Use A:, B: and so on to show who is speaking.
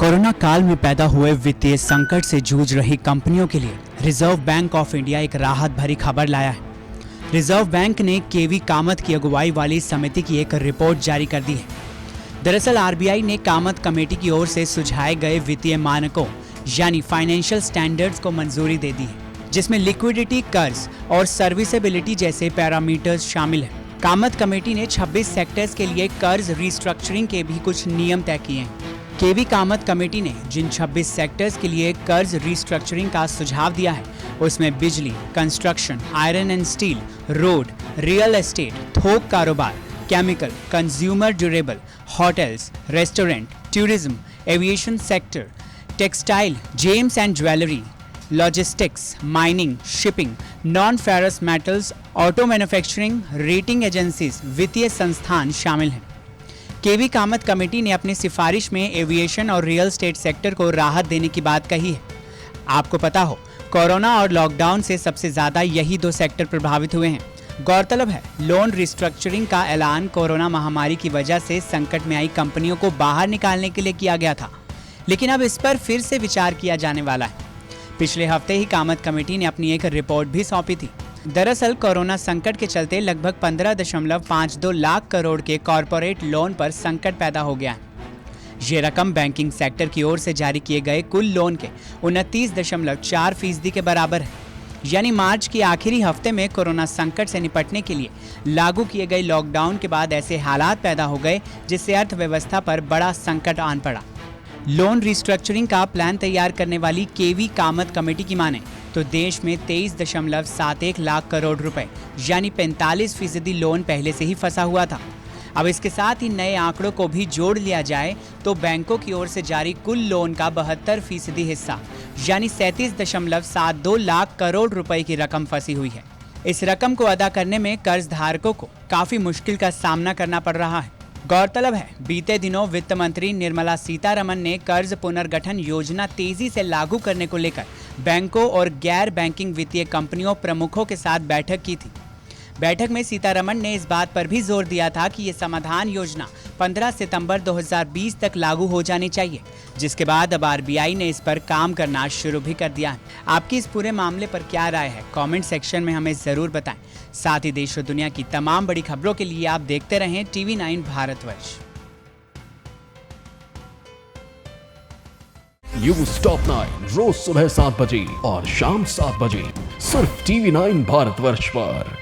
A: Corona काल में पैदा हुए वित्तीय संकट से जूझ रही कंपनियों के लिए रिजर्व बैंक ऑफ इंडिया एक राहत भरी खबर लाया है। रिजर्व बैंक ने केवी कामत की अगुवाई वाली समिति की एक रिपोर्ट जारी कर दी है। दरअसल आरबीआई ने कामत कमेटी की ओर से सुझाए गए वित्तीय मानकों यानी फाइनेंशियल स्टैंडर्ड्स को मंजूरी दे दी है, जिसमें लिक्विडिटी, कर्ज और सर्विसेबिलिटी जैसे पैरामीटर्स शामिल हैं। कामत कमेटी ने 26 सेक्टर्स के लिए कर्ज रिस्ट्रक्चरिंग के भी कुछ नियम तय किए हैं। केवी कामत कमेटी ने जिन 26 सेक्टर्स के लिए कर्ज रिस्ट्रक्चरिंग का सुझाव दिया है, उसमें बिजली, construction, iron and steel, road, real estate, थोक कारोबार, chemical, consumer durable, hotels, restaurant, tourism, aviation sector, textile, James and jewellery, logistics, mining, shipping, non ferrous metals, auto manufacturing, rating agencies, वित्तीय संस्थान शामिल हैं। केवी कामत कमेटी ने अपनी सिफारिश में एविएशन और रियल एस्टेट सेक्टर को राहत देने की बात कही है। आपको पता हो, कोरोना और लॉकडाउन से सबसे ज्यादा यही दो सेक्टर प्रभावित हुए हैं। गौरतलब है, लोन रिस्ट्रक्चरिंग का ऐलान कोरोना महामारी की वजह से संकट में आई कंपनियों को बाहर निकालने के लिए किया गया था, लेकिन अब इस पर फिर से विचार किया जाने वाला है। पिछले हफ्ते ही कामत कमेटी ने अपनी एक रिपोर्ट भी सौंपी थी। दरअसल कोरोना संकट के चलते लगभग 15.52 लाख करोड़ के कॉरपोरेट लोन पर संकट पैदा हो गया है। ये रकम बैंकिंग सेक्टर की ओर से जारी किए गए कुल लोन के 29.4% के बराबर है। यानी मार्च के आखिरी हफ्ते में कोरोना संकट से निपटने के लिए लागू किए गए लॉकडाउन के बाद ऐसे हालात पैदा हो गए जिससे अर्थव्यवस्था पर बड़ा संकट आन पड़ा। लोन रिस्ट्रक्चरिंग का प्लान तैयार करने वाली केवी कामत कमेटी की माने तो देश में 23.71 लाख करोड़ रुपए यानी 45% लोन पहले से ही फंसा हुआ था। अब इसके साथ ही नए आंकड़ों को भी जोड़ लिया जाए तो बैंकों की ओर से जारी कुल लोन का 72% हिस्सा यानी 37.72 लाख करोड़ रुपए की रकम फंसी हुई है। इस रकम को अदा करने में कर्ज धारकों को काफी मुश्किल का सामना करना पड़ रहा है। गौरतलब है, बीते दिनों वित्त मंत्री निर्मला सीतारमण ने कर्ज पुनर्गठन योजना तेजी से लागू करने को लेकर बैंकों और गैर बैंकिंग वित्तीय कंपनियों प्रमुखों के साथ बैठक की थी। बैठक में सीतारमण ने इस बात पर भी जोर दिया था कि ये समाधान योजना 15 सितंबर 2020 तक लागू हो जानी चाहिए, जिसके बाद अब आरबीआई ने इस पर काम करना शुरू भी कर दिया है। आपकी इस पूरे मामले पर क्या राय है, कमेंट सेक्शन में हमें जरूर बताएं। साथ ही देश और दुनिया की तमाम बड़ी खबरों के लिए आप देखते रहें TV9 भारतवर्ष।
B: न्यूज़ टॉप 9 रोज सुबह 7 बजे और शाम 7 बजे सिर्फ TV9 भारतवर्ष पर।